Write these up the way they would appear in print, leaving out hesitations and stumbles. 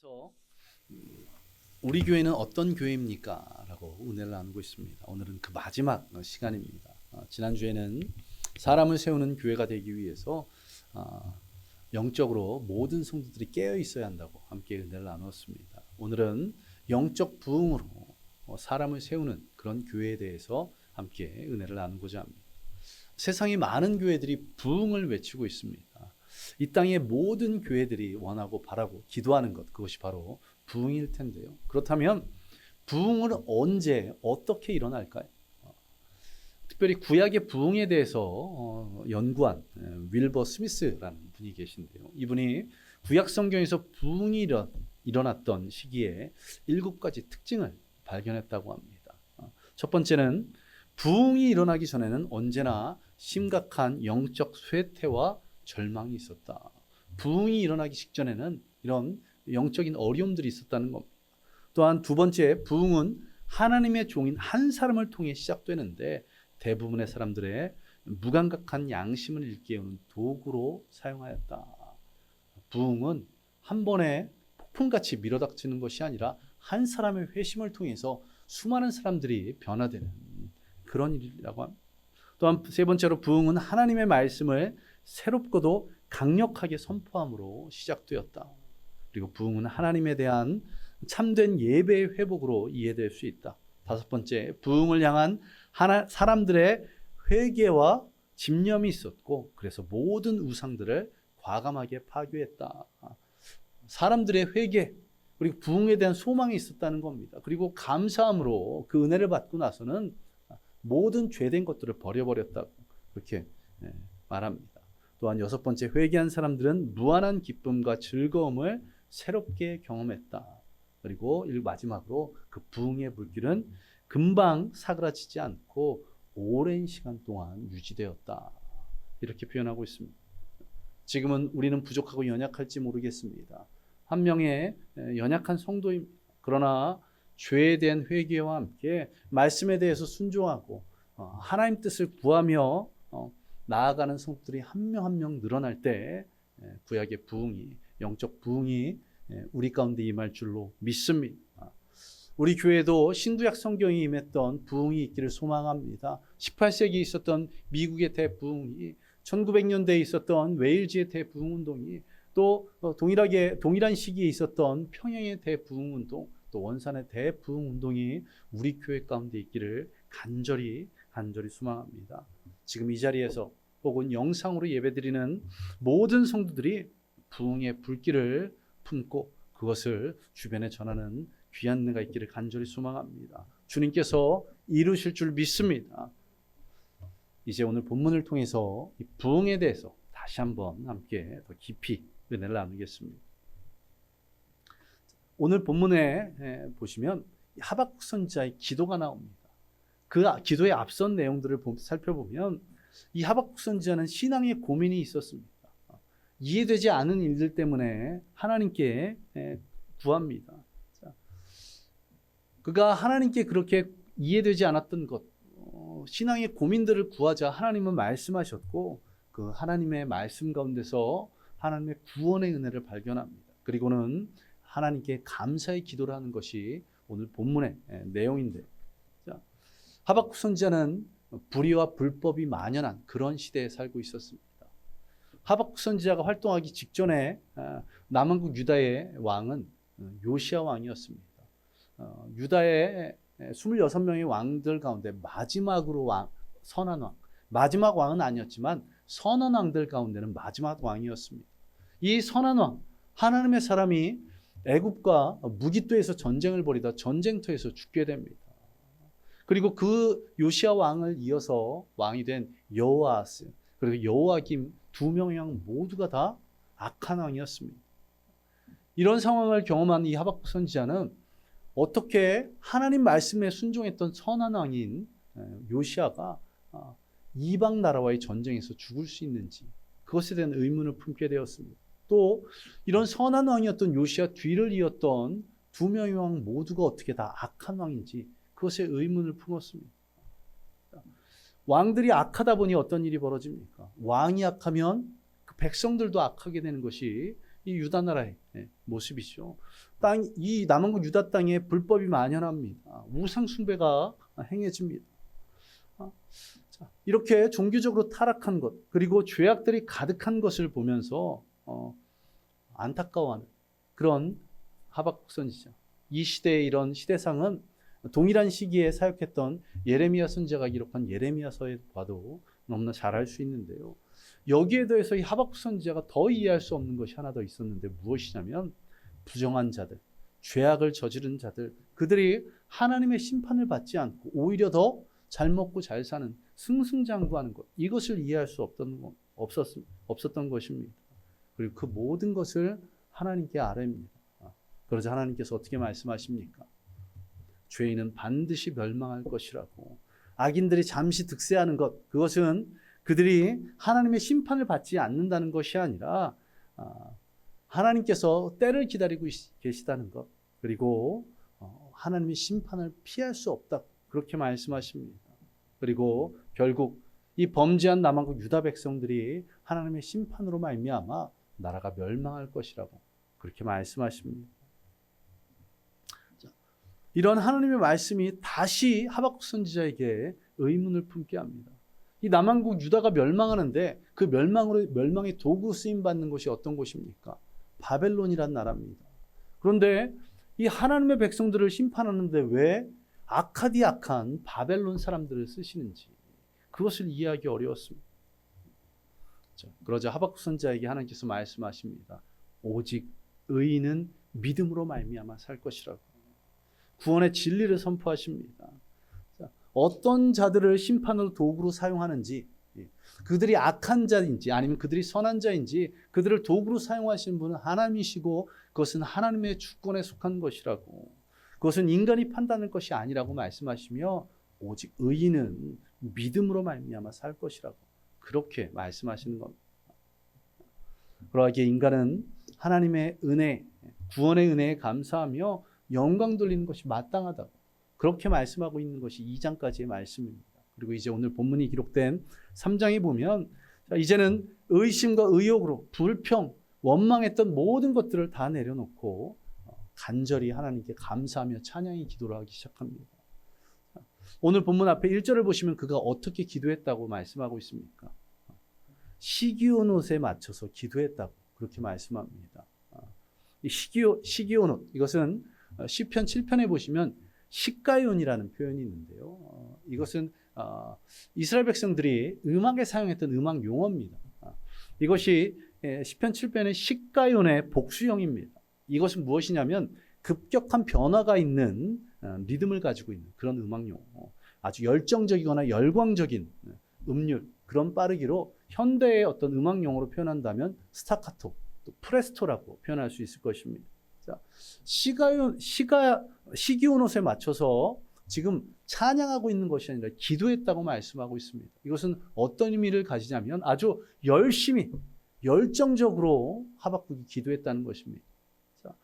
그래서 우리 교회는 어떤 교회입니까? 라고 은혜를 나누고 있습니다. 오늘은 그 마지막 시간입니다. 지난주에는 사람을 세우는 교회가 되기 위해서 영적으로 모든 성도들이 깨어 있어야 한다고 함께 은혜를 나누었습니다. 오늘은 영적 부흥으로 사람을 세우는 그런 교회에 대해서 함께 은혜를 나누고자 합니다. 세상의 많은 교회들이 부흥을 외치고 있습니다. 이 땅의 모든 교회들이 원하고 바라고 기도하는 것, 그것이 바로 부흥일 텐데요. 그렇다면 부흥은 언제 어떻게 일어날까요? 특별히 구약의 부흥에 대해서 연구한 윌버 스미스라는 분이 계신데요. 이분이 구약 성경에서 부흥이 일어났던 시기에 7가지 특징을 발견했다고 합니다. 첫 번째는 부흥이 일어나기 전에는 언제나 심각한 영적 쇠퇴와 절망이 있었다. 부흥이 일어나기 직전에는 이런 영적인 어려움들이 있었다는 겁니다. 또한 두 번째, 부흥은 하나님의 종인 한 사람을 통해 시작되는데 대부분의 사람들의 무감각한 양심을 일깨우는 도구로 사용하였다. 부흥은 한 번에 폭풍같이 밀어닥치는 것이 아니라 한 사람의 회심을 통해서 수많은 사람들이 변화되는 그런 일이라고 합니다. 또한 세 번째로 부흥은 하나님의 말씀을 새롭고도 강력하게 선포함으로 시작되었다. 그리고 부흥은 하나님에 대한 참된 예배의 회복으로 이해될 수 있다. 다섯 번째, 부흥을 향한 사람들의 회개와 집념이 있었고 그래서 모든 우상들을 과감하게 파괴했다. 사람들의 회개 그리고 부흥에 대한 소망이 있었다는 겁니다. 그리고 감사함으로 그 은혜를 받고 나서는 모든 죄된 것들을 버려버렸다고 그렇게 말합니다. 또한 여섯 번째, 회개한 사람들은 무한한 기쁨과 즐거움을 새롭게 경험했다. 그리고 마지막으로 그 부흥의 불길은 금방 사그라지지 않고 오랜 시간 동안 유지되었다. 이렇게 표현하고 있습니다. 지금은 우리는 부족하고 연약할지 모르겠습니다. 한 명의 연약한 성도입니다. 그러나 죄에 대한 회개와 함께 말씀에 대해서 순종하고 하나님 뜻을 구하며 나아가는 성도들이 한 명 한 명 늘어날 때 구약의 부흥이, 영적 부흥이 우리 가운데 임할 줄로 믿습니다. 우리 교회도 신구약 성경이 임했던 부흥이 있기를 소망합니다. 18세기에 있었던 미국의 대부흥이, 1900년대에 있었던 웨일즈의 대부흥운동이, 또 동일한 시기에 있었던 평양의 대부흥운동, 또 원산의 대부흥운동이 우리 교회 가운데 있기를 간절히 소망합니다. 지금 이 자리에서 혹은 영상으로 예배드리는 모든 성도들이 부흥의 불길을 품고 그것을 주변에 전하는 귀한 은혜가 있기를 간절히 소망합니다. 주님께서 이루실 줄 믿습니다. 이제 오늘 본문을 통해서 이 부흥에 대해서 다시 한번 함께 더 깊이 은혜를 나누겠습니다. 오늘 본문에 보시면 하박국 선지자의 기도가 나옵니다. 그 기도의 앞선 내용들을 살펴보면 이 하박국 선지자는 신앙의 고민이 있었습니다. 이해되지 않은 일들 때문에 하나님께 구합니다. 그가 하나님께 그렇게 이해되지 않았던 것, 신앙의 고민들을 구하자 하나님은 말씀하셨고 그 하나님의 말씀 가운데서 하나님의 구원의 은혜를 발견합니다. 그리고는 하나님께 감사의 기도를 하는 것이 오늘 본문의 내용인데, 하박국 선지자는 불의와 불법이 만연한 그런 시대에 살고 있었습니다. 하박국 선지자가 활동하기 직전에 남왕국 유다의 왕은 요시야 왕이었습니다. 유다의 26명의 왕들 가운데 마지막으로 선한 왕, 마지막 왕은 아니었지만 선한 왕들 가운데는 마지막 왕이었습니다. 이 선한 왕, 하나님의 사람이 애굽과 무기토에서 전쟁을 벌이다 전쟁터에서 죽게 됩니다. 그리고 그 요시야 왕을 이어서 왕이 된 여호아스 그리고 여호아김 두 명의 왕 모두가 다 악한 왕이었습니다. 이런 상황을 경험한 이 하박국 선지자는 어떻게 하나님 말씀에 순종했던 선한 왕인 요시야가 이방 나라와의 전쟁에서 죽을 수 있는지 그것에 대한 의문을 품게 되었습니다. 또 이런 선한 왕이었던 요시야 뒤를 이었던 두 명의 왕 모두가 어떻게 다 악한 왕인지 그것에 의문을 품었습니다. 왕들이 악하다 보니 어떤 일이 벌어집니까? 왕이 악하면 그 백성들도 악하게 되는 것이 이 유다 나라의 모습이죠. 이 남한국 유다 땅에 불법이 만연합니다. 우상 숭배가 행해집니다. 이렇게 종교적으로 타락한 것, 그리고 죄악들이 가득한 것을 보면서 안타까워하는 그런 하박국 선지자. 이 시대의 이런 시대상은 동일한 시기에 사역했던 예레미야 선지자가 기록한 예레미야서에 봐도 너무나 잘 알 수 있는데요. 여기에 대해서 이 하박국 선지자가 더 이해할 수 없는 것이 하나 더 있었는데 무엇이냐면 부정한 자들, 죄악을 저지른 자들, 그들이 하나님의 심판을 받지 않고 오히려 더 잘 먹고 잘 사는 승승장구하는 것, 이것을 이해할 수 없었던 것입니다. 그리고 그 모든 것을 하나님께 아뢰입니다. 그러자 하나님께서 어떻게 말씀하십니까? 죄인은 반드시 멸망할 것이라고. 악인들이 잠시 득세하는 것, 그것은 그들이 하나님의 심판을 받지 않는다는 것이 아니라 하나님께서 때를 기다리고 계시다는 것, 그리고 하나님의 심판을 피할 수 없다, 그렇게 말씀하십니다. 그리고 결국 이 범죄한 남한국 유다 백성들이 하나님의 심판으로 말미암아 나라가 멸망할 것이라고 그렇게 말씀하십니다. 이런 하나님의 말씀이 다시 하박국 선지자에게 의문을 품게 합니다. 이 남한국 유다가 멸망하는데 그 멸망의 도구 쓰임 받는 곳이 어떤 곳입니까? 바벨론이란 나라입니다. 그런데 이 하나님의 백성들을 심판하는데 왜 악한 바벨론 사람들을 쓰시는지 그것을 이해하기 어려웠습니다. 그러자 하박국 선지자에게 하나님께서 말씀하십니다. 오직 의인은 믿음으로 말미암아 살 것이라고. 구원의 진리를 선포하십니다. 어떤 자들을 심판으로 도구로 사용하는지, 그들이 악한 자인지 아니면 그들이 선한 자인지 그들을 도구로 사용하시는 분은 하나님이시고 그것은 하나님의 주권에 속한 것이라고, 그것은 인간이 판단할 것이 아니라고 말씀하시며 오직 의인은 믿음으로 말미암아 살 것이라고 그렇게 말씀하시는 겁니다. 그러하기에 인간은 하나님의 은혜, 구원의 은혜에 감사하며 영광 돌리는 것이 마땅하다고 그렇게 말씀하고 있는 것이 2장까지의 말씀입니다. 그리고 이제 오늘 본문이 기록된 3장에 보면 이제는 의심과 의욕으로 불평, 원망했던 모든 것들을 다 내려놓고 간절히 하나님께 감사하며 찬양의 기도를 하기 시작합니다. 오늘 본문 앞에 1절을 보시면 그가 어떻게 기도했다고 말씀하고 있습니까? 시기온 옷에 맞춰서 기도했다고 그렇게 말씀합니다. 이 시기온 옷, 이것은 시편 7편에 보시면 시가온이라는 표현이 있는데요. 이것은 이스라엘 백성들이 음악에 사용했던 음악 용어입니다. 이것이 시편 7편의 시가온의 복수형입니다. 이것은 무엇이냐면 급격한 변화가 있는 리듬을 가지고 있는 그런 음악 용어, 아주 열정적이거나 열광적인 음률, 그런 빠르기로 현대의 어떤 음악 용어로 표현한다면 스타카토, 또 프레스토라고 표현할 수 있을 것입니다. 자, 시기온 옷에 맞춰서 지금 찬양하고 있는 것이 아니라 기도했다고 말씀하고 있습니다. 이것은 어떤 의미를 가지냐면 아주 열심히 열정적으로 하박국이 기도했다는 것입니다. 자,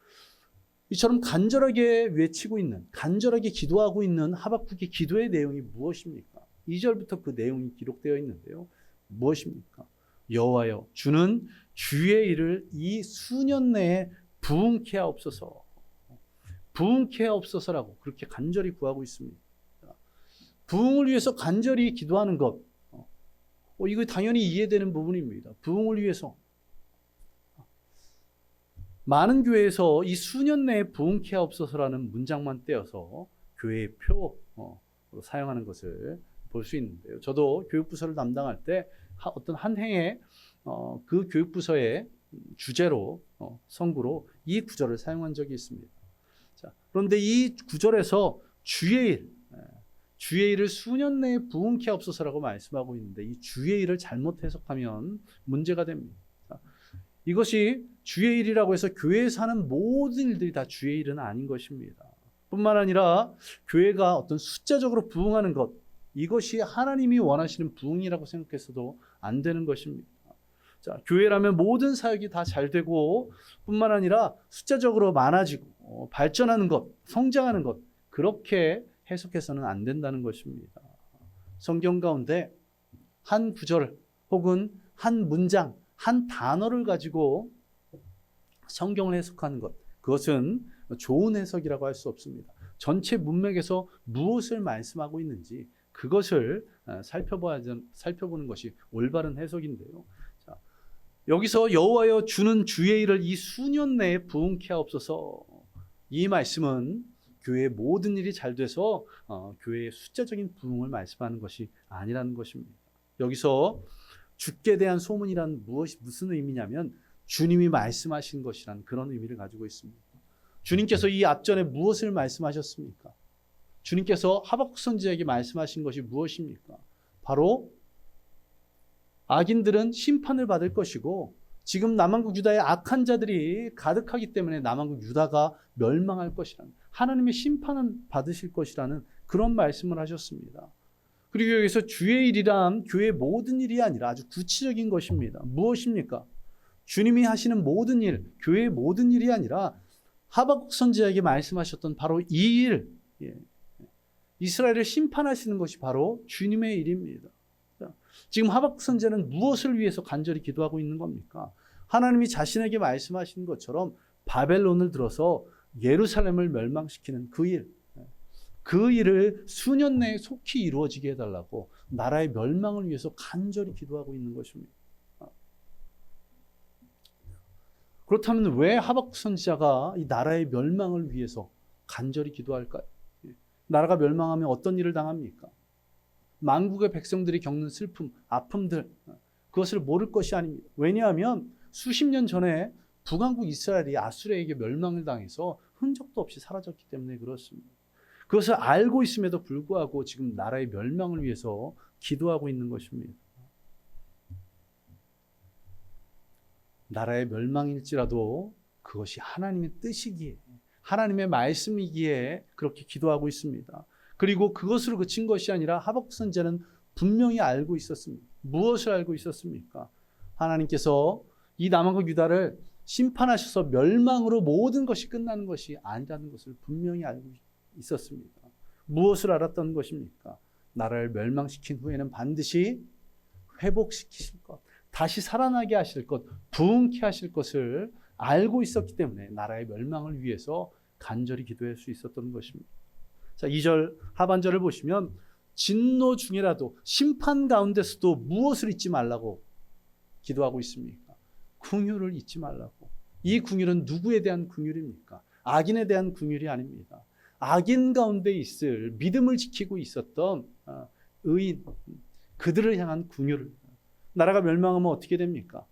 이처럼 간절하게 외치고 있는, 간절하게 기도하고 있는 하박국의 기도의 내용이 무엇입니까? 2절부터 그 내용이 기록되어 있는데요. 무엇입니까? 여호와여, 주는 주의 일을 이 수년 내에 부응케 하옵소서. 부응케 하옵소서라고 그렇게 간절히 구하고 있습니다. 부응을 위해서 간절히 기도하는 것, 이거 당연히 이해되는 부분입니다. 부응을 위해서. 많은 교회에서 이 수년 내에 부응케 하옵소서라는 문장만 떼어서 교회의 표로 사용하는 것을 볼 수 있는데요. 저도 교육부서를 담당할 때 어떤 한 해에 그 교육부서의 주제로 성구로 이 구절을 사용한 적이 있습니다. 자, 그런데 이 구절에서 주의 일을 수년 내에 부응케 하옵소서라고 말씀하고 있는데 이 주의 일을 잘못 해석하면 문제가 됩니다. 자, 이것이 주의 일이라고 해서 교회에서 하는 모든 일들이 다 주의 일은 아닌 것입니다. 뿐만 아니라 교회가 어떤 숫자적으로 부응하는 것, 이것이 하나님이 원하시는 부응이라고 생각해서도 안 되는 것입니다. 자, 교회라면 모든 사역이 다 잘 되고 뿐만 아니라 숫자적으로 많아지고 발전하는 것, 성장하는 것, 그렇게 해석해서는 안 된다는 것입니다. 성경 가운데 한 구절 혹은 한 문장, 한 단어를 가지고 성경을 해석하는 것, 그것은 좋은 해석이라고 할 수 없습니다. 전체 문맥에서 무엇을 말씀하고 있는지 그것을 살펴보는 것이 올바른 해석인데요. 자, 여기서 여호와여 주는 주의 일을 이 수년 내에 부응케 하옵소서. 이 말씀은 교회의 모든 일이 잘 돼서 교회의 숫자적인 부흥을 말씀하는 것이 아니라는 것입니다. 여기서 주께 대한 소문이란 무슨 의미냐면 주님이 말씀하신 것이란 그런 의미를 가지고 있습니다. 주님께서 이 앞전에 무엇을 말씀하셨습니까? 주님께서 하박국 선지자에게 말씀하신 것이 무엇입니까? 바로 악인들은 심판을 받을 것이고 지금 남한국 유다의 악한 자들이 가득하기 때문에 남한국 유다가 멸망할 것이라는, 하나님의 심판을 받으실 것이라는 그런 말씀을 하셨습니다. 그리고 여기서 주의 일이란 교회의 모든 일이 아니라 아주 구체적인 것입니다. 무엇입니까? 주님이 하시는 모든 일, 교회의 모든 일이 아니라 하박국 선지자에게 말씀하셨던 바로 이 일, 이스라엘을 심판하시는 것이 바로 주님의 일입니다. 지금 하박국 선지자는 무엇을 위해서 간절히 기도하고 있는 겁니까? 하나님이 자신에게 말씀하신 것처럼 바벨론을 들어서 예루살렘을 멸망시키는 그 일, 그 일을 수년 내에 속히 이루어지게 해달라고 나라의 멸망을 위해서 간절히 기도하고 있는 것입니다. 그렇다면 왜 하박국 선지자가 이 나라의 멸망을 위해서 간절히 기도할까요? 나라가 멸망하면 어떤 일을 당합니까? 만국의 백성들이 겪는 슬픔, 아픔들, 그것을 모를 것이 아닙니다. 왜냐하면 수십 년 전에 북왕국 이스라엘이 아수르에게 멸망을 당해서 흔적도 없이 사라졌기 때문에 그렇습니다. 그것을 알고 있음에도 불구하고 지금 나라의 멸망을 위해서 기도하고 있는 것입니다. 나라의 멸망일지라도 그것이 하나님의 뜻이기에, 하나님의 말씀이기에 그렇게 기도하고 있습니다. 그리고 그것으로 그친 것이 아니라 하박국 선지자는 분명히 알고 있었습니다. 무엇을 알고 있었습니까? 하나님께서 이 남한국 유다를 심판하셔서 멸망으로 모든 것이 끝나는 것이 아니라는 것을 분명히 알고 있었습니다. 무엇을 알았던 것입니까? 나라를 멸망시킨 후에는 반드시 회복시키실 것, 다시 살아나게 하실 것, 부흥케 하실 것을 알고 있었기 때문에 나라의 멸망을 위해서 간절히 기도할 수 있었던 것입니다. 자, 2절 하반절을 보시면 진노 중에라도 심판 가운데서도 무엇을 잊지 말라고 기도하고 있습니까? 긍휼을 잊지 말라고. 이 긍휼은 누구에 대한 긍휼입니까? 악인에 대한 긍휼이 아닙니다. 악인 가운데 있을 믿음을 지키고 있었던 의인, 그들을 향한 긍휼을. 나라가 멸망하면 어떻게 됩니까?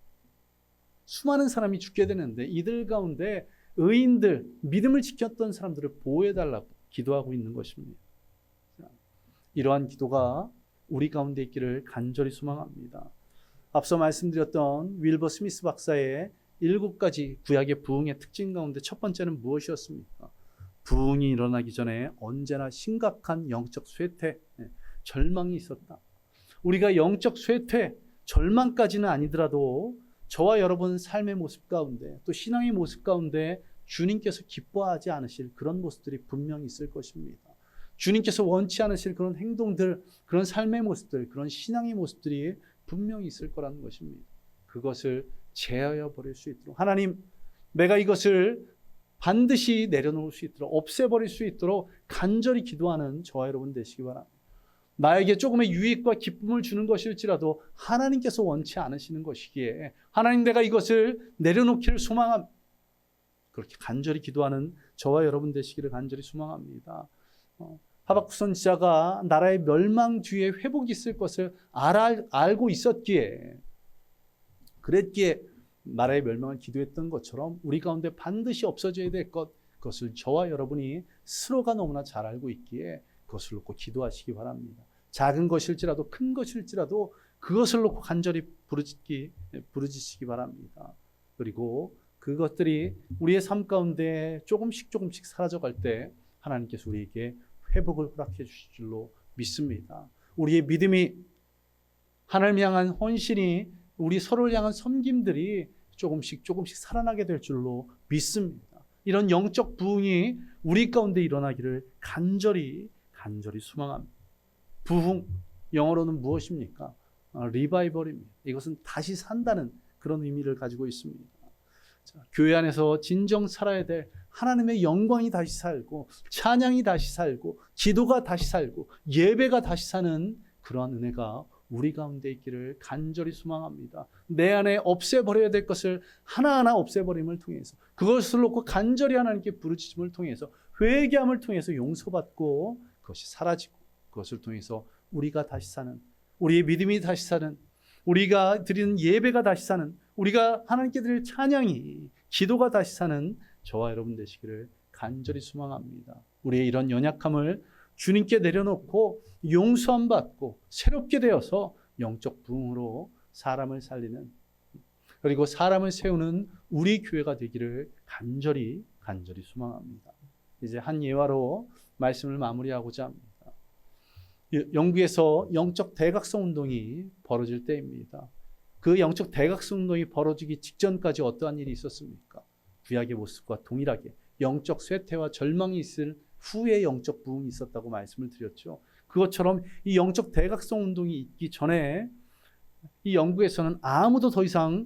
수많은 사람이 죽게 되는데 이들 가운데 의인들, 믿음을 지켰던 사람들을 보호해달라고 기도하고 있는 것입니다. 이러한 기도가 우리 가운데 있기를 간절히 소망합니다. 앞서 말씀드렸던 윌버 스미스 박사의 7가지 구약의 부흥의 특징 가운데 첫 번째는 무엇이었습니까? 부흥이 일어나기 전에 언제나 심각한 영적 쇠퇴, 절망이 있었다. 우리가 영적 쇠퇴, 절망까지는 아니더라도 저와 여러분 삶의 모습 가운데 또 신앙의 모습 가운데 주님께서 기뻐하지 않으실 그런 모습들이 분명히 있을 것입니다. 주님께서 원치 않으실 그런 행동들, 그런 삶의 모습들, 그런 신앙의 모습들이 분명히 있을 거라는 것입니다. 그것을 제하여 버릴 수 있도록 하나님, 내가 이것을 반드시 내려놓을 수 있도록 없애버릴 수 있도록 간절히 기도하는 저와 여러분 되시기 바랍니다. 나에게 조금의 유익과 기쁨을 주는 것일지라도 하나님께서 원치 않으시는 것이기에 하나님, 내가 이것을 내려놓기를 소망합니다. 그렇게 간절히 기도하는 저와 여러분 되시기를 간절히 소망합니다. 하박국 선지자가 나라의 멸망 뒤에 회복이 있을 것을 알고 있었기에, 그랬기에 나라의 멸망을 기도했던 것처럼 우리 가운데 반드시 없어져야 될 것, 그것을 저와 여러분이 스스로가 너무나 잘 알고 있기에 그것을 놓고 기도하시기 바랍니다. 작은 것일지라도 큰 것일지라도 그것을 놓고 간절히 부르짖으시기 바랍니다. 그리고 그것들이 우리의 삶 가운데 조금씩 사라져갈 때 하나님께서 우리에게 회복을 허락해 주실 줄로 믿습니다. 우리의 믿음이, 하나님 향한 헌신이, 우리 서로를 향한 섬김들이 조금씩 살아나게 될 줄로 믿습니다. 이런 영적 부흥이 우리 가운데 일어나기를 간절히 소망합니다. 부흥, 영어로는 무엇입니까? 리바이벌입니다. 이것은 다시 산다는 그런 의미를 가지고 있습니다. 교회 안에서 진정 살아야 될 하나님의 영광이 다시 살고 찬양이 다시 살고 기도가 다시 살고 예배가 다시 사는 그러한 은혜가 우리 가운데 있기를 간절히 소망합니다. 내 안에 없애버려야 될 것을 하나하나 없애버림을 통해서 그것을 놓고 간절히 하나님께 부르짖음을 통해서 회개함을 통해서 용서받고 그것이 사라지고 그것을 통해서 우리가 다시 사는 우리의 믿음이 다시 사는 우리가 드리는 예배가 다시 사는 우리가 하나님께 드릴 찬양이 기도가 다시 사는 저와 여러분 되시기를 간절히 소망합니다. 우리의 이런 연약함을 주님께 내려놓고 용서함 받고 새롭게 되어서 영적 부흥으로 사람을 살리는 그리고 사람을 세우는 우리 교회가 되기를 간절히 소망합니다. 이제 한 예화로 말씀을 마무리하고자 합니다. 영국에서 영적 대각성 운동이 벌어질 때입니다. 그 영적 대각성 운동이 벌어지기 직전까지 어떠한 일이 있었습니까? 구약의 모습과 동일하게 영적 쇠퇴와 절망이 있을 후에 영적 부흥이 있었다고 말씀을 드렸죠. 그것처럼 이 영적 대각성 운동이 있기 전에 이 영국에서는 아무도 더 이상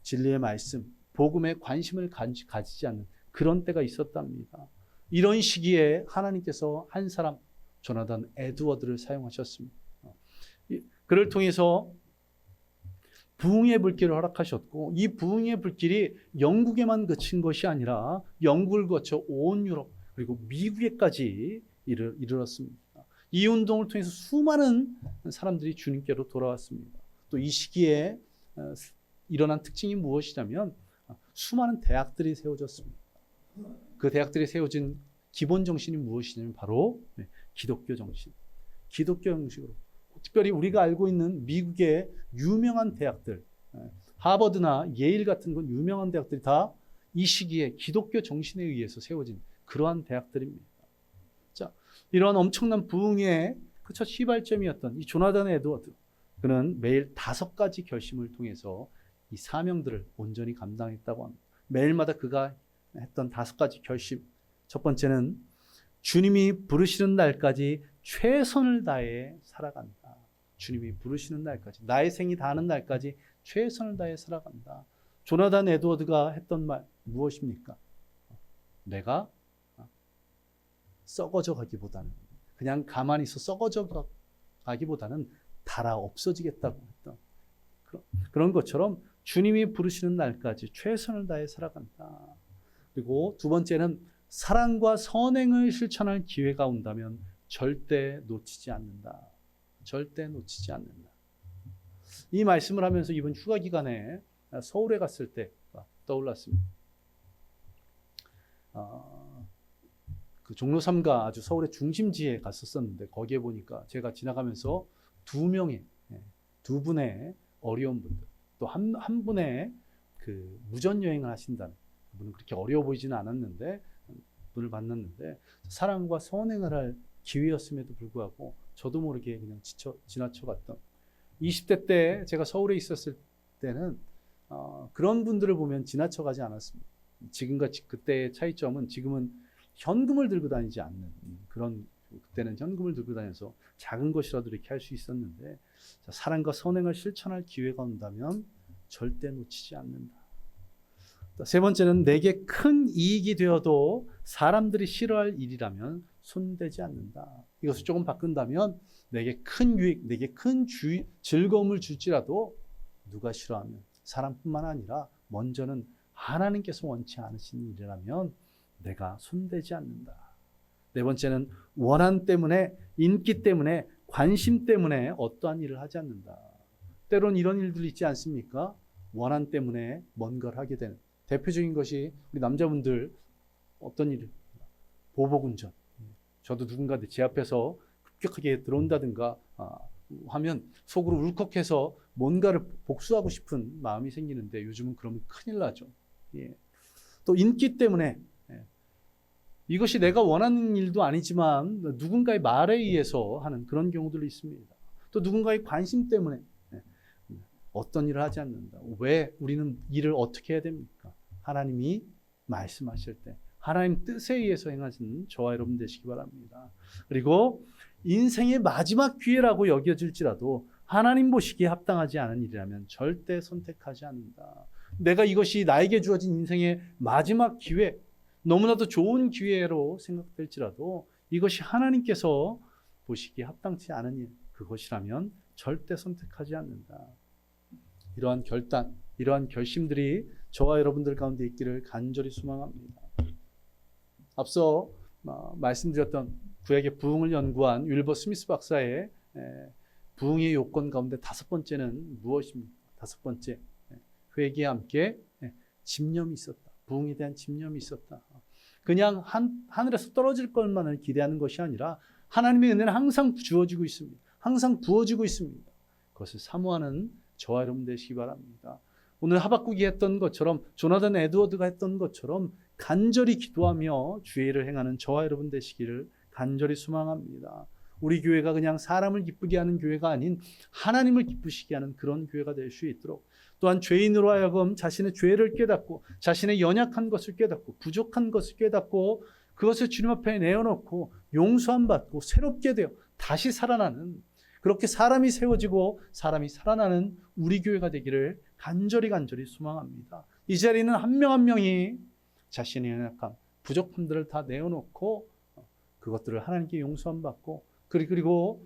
진리의 말씀, 복음에 관심을 가지지 않는 그런 때가 있었답니다. 이런 시기에 하나님께서 한 사람, 조나단 에드워드를 사용하셨습니다. 그를 통해서 부흥의 불길을 허락하셨고 이 부흥의 불길이 영국에만 그친 것이 아니라 영국을 거쳐 온 유럽 그리고 미국에까지 이르렀습니다. 이 운동을 통해서 수많은 사람들이 주님께로 돌아왔습니다. 또 이 시기에 일어난 특징이 무엇이냐면 수많은 대학들이 세워졌습니다. 그 대학들이 세워진 기본 정신이 무엇이냐면 바로 기독교 정신. 기독교 형식으로. 특별히 우리가 알고 있는 미국의 유명한 대학들, 하버드나 예일 같은 건 유명한 대학들이 다 이 시기에 기독교 정신에 의해서 세워진 그러한 대학들입니다. 자, 이러한 엄청난 부흥의 그 첫 시발점이었던 이 조나단 에드워드, 그는 매일 5가지 결심을 통해서 이 사명들을 온전히 감당했다고 합니다. 매일마다 그가 했던 5가지 결심. 첫 번째는 주님이 부르시는 날까지 최선을 다해 살아간다. 주님이 부르시는 날까지, 나의 생이 다하는 날까지 최선을 다해 살아간다. 조나단 에드워드가 했던 말 무엇입니까? 내가 썩어져 가기보다는 그냥 가만히 있어 썩어져 가기보다는 달아 없어지겠다고 했던 그런 것처럼 주님이 부르시는 날까지 최선을 다해 살아간다. 그리고 두 번째는 사랑과 선행을 실천할 기회가 온다면 절대 놓치지 않는다. 절대 놓치지 않는다. 이 말씀을 하면서 이번 휴가 기간에 서울에 갔을 때가 떠올랐습니다. 그 종로 3가 아주 서울의 중심지에 갔었었는데 거기에 보니까 제가 지나가면서 두 분의 어려운 분들, 또 한 분의 그 무전 여행을 하신다는 분은 그렇게 어려워 보이지는 않았는데 분을 만났는데 사랑과 선행을 할 기회였음에도 불구하고 저도 모르게 그냥 지나쳐갔던 20대 때 제가 서울에 있었을 때는 그런 분들을 보면 지나쳐가지 않았습니다. 지금과 그때의 차이점은 지금은 현금을 들고 다니지 않는 그런 그때는 현금을 들고 다녀서 작은 것이라도 이렇게 할 수 있었는데 사랑과 선행을 실천할 기회가 온다면 절대 놓치지 않는다. 세 번째는 내게 큰 이익이 되어도 사람들이 싫어할 일이라면 손대지 않는다. 이것을 조금 바꾼다면 내게 큰 유익, 내게 큰 즐거움을 줄지라도 누가 싫어하면 사람뿐만 아니라 먼저는 하나님께서 원치 않으신 일이라면 내가 손대지 않는다. 네 번째는 원한 때문에, 인기 때문에, 관심 때문에 어떠한 일을 하지 않는다. 때론 이런 일들이 있지 않습니까? 원한 때문에 뭔가를 하게 되는. 대표적인 것이 우리 남자분들 어떤 일, 보복운전. 저도 누군가 제 앞에서 급격하게 들어온다든가 하면 속으로 울컥해서 뭔가를 복수하고 싶은 마음이 생기는데 요즘은 그러면 큰일 나죠. 예. 또 인기 때문에 이것이 내가 원하는 일도 아니지만 누군가의 말에 의해서 하는 그런 경우들이 있습니다. 또 누군가의 관심 때문에 어떤 일을 하지 않는다. 왜 우리는 일을 어떻게 해야 됩니까? 하나님이 말씀하실 때 하나님 뜻에 의해서 행하시는 저와 여러분 되시기 바랍니다. 그리고 인생의 마지막 기회라고 여겨질지라도 하나님 보시기에 합당하지 않은 일이라면 절대 선택하지 않는다. 내가 이것이 나에게 주어진 인생의 마지막 기회, 너무나도 좋은 기회로 생각될지라도 이것이 하나님께서 보시기에 합당치 않은 일, 그것이라면 절대 선택하지 않는다. 이러한 결단, 이러한 결심들이 저와 여러분들 가운데 있기를 간절히 소망합니다. 앞서 말씀드렸던 구약의 부흥을 연구한 윌버 스미스 박사의 부흥의 요건 가운데 다섯 번째는 무엇입니까? 다섯 번째, 회개와 함께 집념이 있었다. 부흥에 대한 집념이 있었다. 그냥 하늘에서 떨어질 것만을 기대하는 것이 아니라 하나님의 은혜는 항상 주어지고 있습니다. 항상 부어지고 있습니다. 그것을 사모하는 저와 여러분 되시기 바랍니다. 오늘 하박국이 했던 것처럼, 조나단 에드워드가 했던 것처럼 간절히 기도하며 주의 일을 행하는 저와 여러분 되시기를 간절히 소망합니다. 우리 교회가 그냥 사람을 기쁘게 하는 교회가 아닌 하나님을 기쁘시게 하는 그런 교회가 될 수 있도록, 또한 죄인으로 하여금 자신의 죄를 깨닫고 자신의 연약한 것을 깨닫고 부족한 것을 깨닫고 그것을 주님 앞에 내어놓고 용서함 받고 새롭게 되어 다시 살아나는, 그렇게 사람이 세워지고 사람이 살아나는 우리 교회가 되기를 간절히 소망합니다. 이 자리는 한 명 한 명이 자신의 연약함, 부족함들을 다 내어놓고 그것들을 하나님께 용서함 받고, 그리고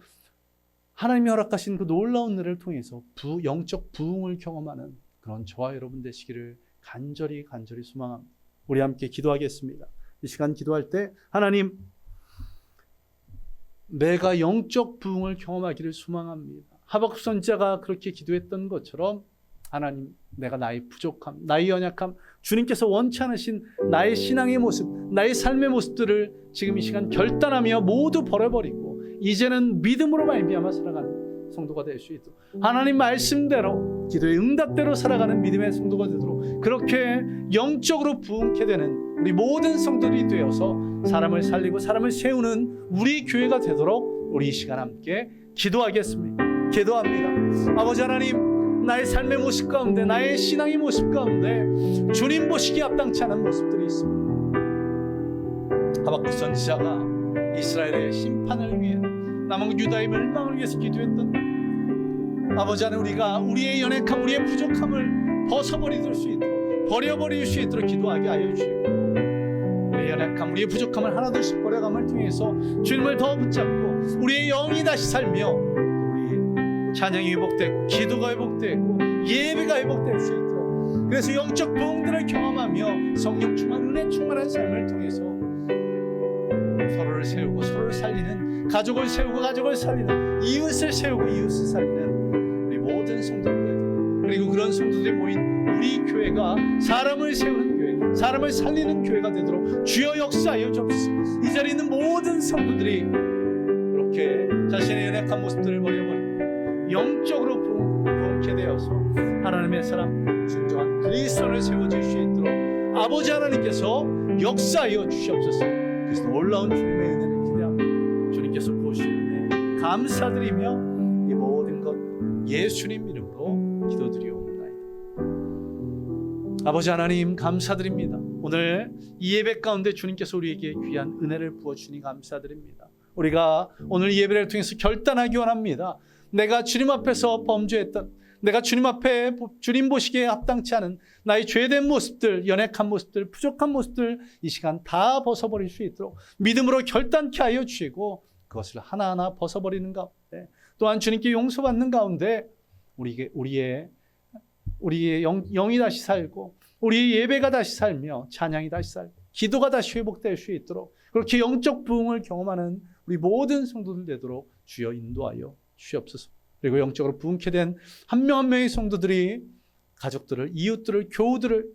하나님이 허락하신 그 놀라운 은혜를 통해서 영적 부흥을 경험하는 그런 저와 여러분 되시기를 간절히 소망합니다. 우리 함께 기도하겠습니다. 이 시간 기도할 때 하나님, 내가 영적 부흥을 경험하기를 소망합니다. 하박국 선지자가 그렇게 기도했던 것처럼 하나님, 내가 나의 부족함, 나의 연약함, 주님께서 원치 않으신 나의 신앙의 모습, 나의 삶의 모습들을 지금 이 시간 결단하며 모두 버려버리고 이제는 믿음으로 말미암아 살아가는 성도가 될 수 있도록, 하나님 말씀대로 기도의 응답대로 살아가는 믿음의 성도가 되도록, 그렇게 영적으로 부흥케 되는 우리 모든 성도들이 되어서 사람을 살리고 사람을 세우는 우리 교회가 되도록 우리 이 시간 함께 기도하겠습니다. 기도합니다. 아버지 하나님, 나의 삶의 모습 가운데, 나의 신앙의 모습 가운데 주님 보시기에 합당치 않은 모습들이 있습니다. 하박국 선지자가 이스라엘의 심판을 위해, 남은 유다의 멸망을 위해서 기도했던 아버지 하나님, 우리가 우리의 연약함, 우리의 부족함을 벗어버릴 수 있도록, 버려버릴 수 있도록 기도하게 하여 주시고, 우리의 연약함, 우리의 부족함을 하나둘씩 버려감을 통해서 주님을 더 붙잡고 우리의 영이 다시 살며 우리 찬양이 회복되고 기도가 회복되고 예배가 회복될 수 있도록, 그래서 영적 부흥들을 경험하며 성령 충만, 은혜 충만한 삶을 통해서 서로를 세우고 서로를 살리는, 가족을 세우고 가족을 살리는, 이웃을 세우고 이웃을 살리는 우리 모든 성도들, 그리고 그런 성도들이 모인 우리 교회가 사람을 세우는 교회, 사람을 살리는 교회가 되도록 주여 역사하여 주옵소서. 이 자리에 있는 모든 성도들이 그렇게 자신의 연약한 모습들을 버려버리고 영적으로 부흥케 되어서 하나님의 사람, 진정한 그리스도를 세워줄 수 있도록 아버지 하나님께서 역사하여 주시옵소서. 그래서 놀라운 주님의 은혜를 기대합니다. 주님께서 부으시는 은혜 감사드리며 이 모든 것 예수님 이름으로 기도드리옵나이다. 아버지 하나님, 감사드립니다. 오늘 이 예배 가운데 주님께서 우리에게 귀한 은혜를 부어주시니 감사드립니다. 우리가 오늘 예배를 통해서 결단하기 원합니다. 내가 주님 앞에서 범죄했던, 내가 주님 앞에 주님 보시기에 합당치 않은 나의 죄된 모습들, 연약한 모습들, 부족한 모습들 이 시간 다 벗어버릴 수 있도록 믿음으로 결단케 하여 주시고, 그것을 하나하나 벗어버리는 가운데, 또한 주님께 용서받는 가운데 우리의 영이 다시 살고 우리의 예배가 다시 살며 찬양이 다시 살고 기도가 다시 회복될 수 있도록, 그렇게 영적 부흥을 경험하는 우리 모든 성도들 되도록 주여 인도하여 주시옵소서. 그리고 영적으로 부흥케 된 한 명 한 명의 성도들이 가족들을, 이웃들을, 교우들을,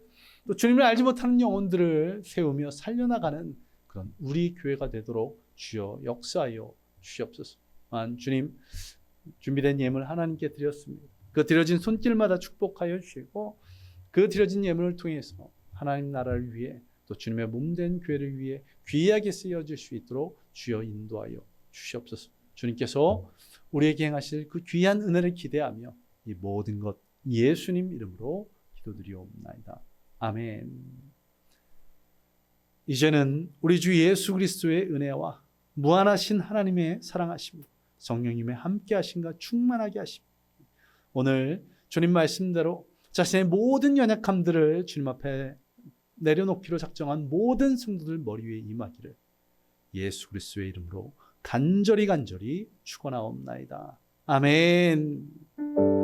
또 주님을 알지 못하는 영혼들을 세우며 살려나가는 그런 우리 교회가 되도록 주여 역사하여 주시옵소서. 주님, 준비된 예물 하나님께 드렸습니다. 그 드려진 손길마다 축복하여 주시고, 그 드려진 예물을 통해서 하나님 나라를 위해, 또 주님의 몸된 교회를 위해 귀하게 쓰여질 수 있도록 주여 인도하여 주시옵소서. 주님께서 우리에게 행하실 그 귀한 은혜를 기대하며 이 모든 것 예수님 이름으로 기도드리옵나이다. 아멘. 이제는 우리 주 예수 그리스도의 은혜와 무한하신 하나님의 사랑하심, 성령님의 함께하심과 충만하게 하심, 오늘 주님 말씀대로 자신의 모든 연약함들을 주님 앞에 내려놓기로 작정한 모든 성도들 머리 위에 임하기를 예수 그리스도의 이름으로 간절히 축원하옵나이다. 아멘.